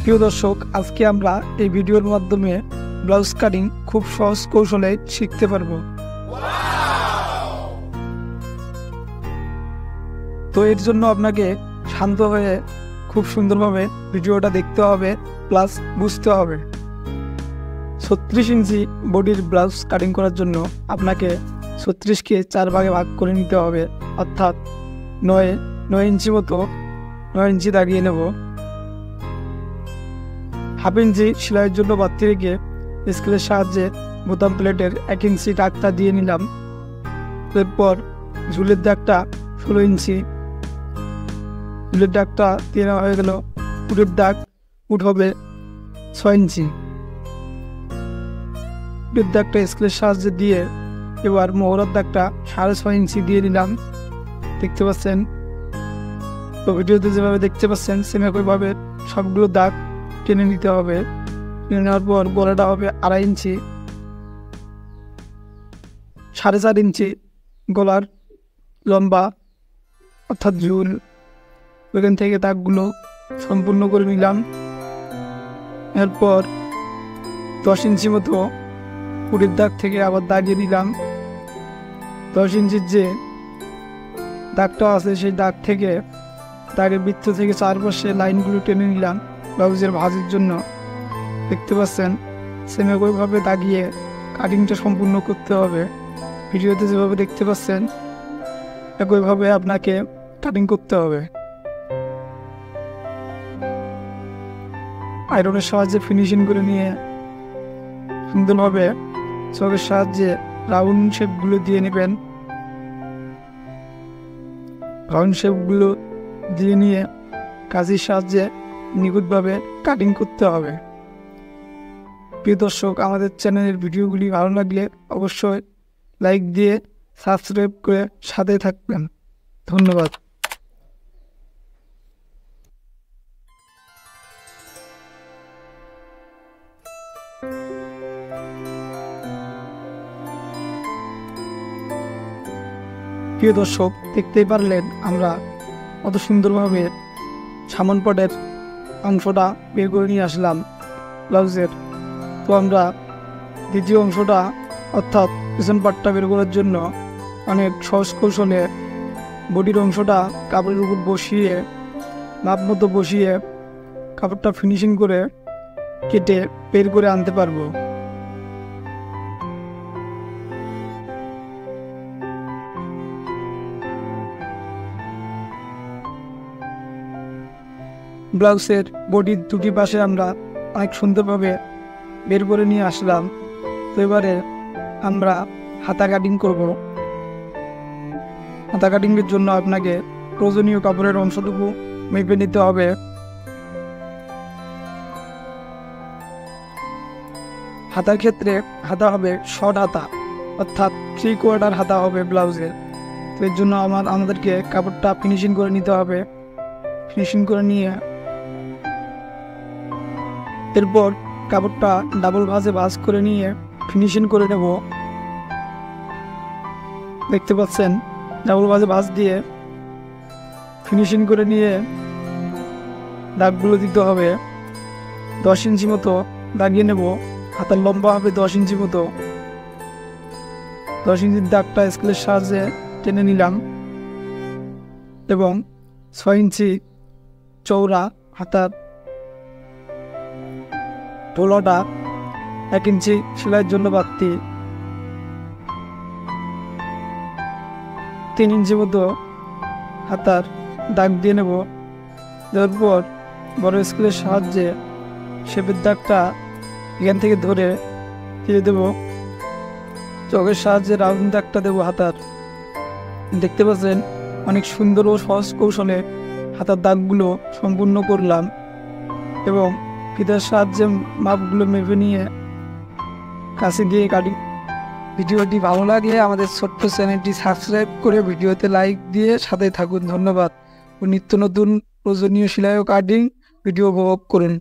প্রিয় দর্শক, আজকে আমরা এই ভিডিওর মাধ্যমে ব্লাউজ কাটিং খুব সহজ কৌশলে শিখতে পারবো। তো এর জন্য আপনাকে শান্ত হয়ে খুব সুন্দরভাবে ভিডিওটা দেখতে হবে, প্লাস বুঝতে হবে। 36 ইঞ্চি বডির ব্লাউজ কাটিং করার জন্য আপনাকে 36কে 4 ভাগে ভাগ করে নিতে হবে, অর্থাৎ 9 ইঞ্চি মতো 9 ইঞ্চি দাগিয়ে নেব। হাফ ইঞ্চি সেলাইয়ের জন্য বাড়তি রেখে স্কেলের সাহায্যে বোতাম প্লেটের 1 ইঞ্চি দাগটা দিয়ে নিলাম। এরপর ঝুলের দাগটা 16 ইঞ্চি, ঝুলের দাগটা দিয়ে নেওয়া হয়ে গেল। উটের দাগ উঠ হবে 6 ইঞ্চি। উটের দাগটা স্কেলের সাহায্যে দিয়ে এবার মোহরার দাগটা 6.5 ইঞ্চি দিয়ে নিলাম। দেখতে পাচ্ছেন, তো ভিডিওতে যেভাবে দেখতে পাচ্ছেন সেম একইভাবে সবগুলো দাগ টেনে নিতে হবে। টেনে নেওয়ার পর গলাটা হবে 2.5 ইঞ্চি, 4.5 ইঞ্চি গলার লম্বা অর্থাৎ ঝুল। ওইখান থেকে দাগগুলো সম্পূর্ণ করে নিলাম। এরপর 10 ইঞ্চি মতো পুরের দাগ থেকে আবার দাগিয়ে নিলাম। 10 ইঞ্চির যে দাগটা আছে সেই দাগ থেকে দাগের বৃত্ত থেকে চারপাশে লাইনগুলো টেনে নিলাম ব্লাউজের ভাঁজের জন্য। দেখতে পাচ্ছেন সেম একইভাবে দাগিয়ে কাটিংটা সম্পূর্ণ করতে হবে। ভিডিওতে যেভাবে দেখতে পাচ্ছেন একইভাবে আপনাকে কাটিং করতে হবে। আয়রনের সাহায্যে ফিনিশিং করে নিয়ে সুন্দরভাবে চকের সাহায্যে রাউন্ড শেপগুলো দিয়ে নেবেন। রাউন্ড শেপগুলো দিয়ে নিয়ে কাঁচির সাহায্যে নিখুঁতভাবে কাটিং করতে হবে। প্রিয় দর্শক, আমাদের চ্যানেলের ভিডিওগুলি ভালো লাগলে অবশ্যই লাইক দিয়ে সাবস্ক্রাইব করে সাথে থাকবেন। ধন্যবাদ। প্রিয় দর্শক, দেখতেই পারলেন আমরা কত সুন্দরভাবে সামন পাটের অংশটা বের করে নিয়ে আসলাম ব্লাউজের। তো আমরা দ্বিতীয় অংশটা অর্থাৎ পিছন পাটটা বের করার জন্য অনেক সহজ কৌশলে বডির অংশটা কাপড়ের উপর বসিয়ে মাপ মতো বসিয়ে কাপড়টা ফিনিশিং করে কেটে বের করে আনতে পারবো। ব্লাউজের বডির দুটি পাশে আমরা অনেক সুন্দরভাবে বের করে নিয়ে আসলাম। তো এবারে আমরা হাতা কাটিং করব। হাতা কাটিংয়ের জন্য আপনাকে প্রয়োজনীয় কাপড়ের অংশটুকু মেপে নিতে হবে। হাতার ক্ষেত্রে হাতা হবে শর্ট হাতা, অর্থাৎ 3/4 হাতা হবে ব্লাউজের। তো এর জন্য আমাদেরকে কাপড়টা ফিনিশিং করে নিতে হবে। ফিনিশিং করে নিয়ে এরপর কাপড়টা ডাবল ভাঁজে ভাঁজ করে নিয়ে ফিনিশিং করে নেব। দেখতে পাচ্ছেন ডাবল ভাঁজে ভাঁজ দিয়ে ফিনিশিং করে নিয়ে দাগগুলো দিতে হবে। 10 ইঞ্চি মতো দাগিয়ে নেব। হাতার লম্বা হবে 10 ইঞ্চি মতো। 10 ইঞ্চির দাগটা স্কেলের সাহায্যে টেনে নিলাম এবং 6 ইঞ্চি চওড়া হাতার ঢোলাটা 1 ইঞ্চি সেলাইয়ের জন্য বাড়তি, 3 ইঞ্চি মতো হাতার দাগ দিয়ে নেব। দেওয়ার পর বড় স্কেলের সাহায্যে শেপের দাগটা এখান থেকে ধরে দিয়ে দেব। চকের সাহায্যে রাউন্ড দাগটা দেবো হাতার। দেখতে পাচ্ছেন অনেক সুন্দর ও সহজ কৌশলে হাতার দাগগুলো সম্পূর্ণ করলাম এবং ফিতার সাহায্যে মাপগুলো মেপে নিয়ে কাছে দিয়ে কাটি। ভিডিওটি ভালো লাগলে আমাদের ছোট্ট চ্যানেলটি সাবস্ক্রাইব করে ভিডিওতে লাইক দিয়ে সাথে থাকুন। ধন্যবাদ। ও নিত্য নতুন প্রয়োজনীয় সেলাই ও কাটিং ভিডিও উপভোগ করুন।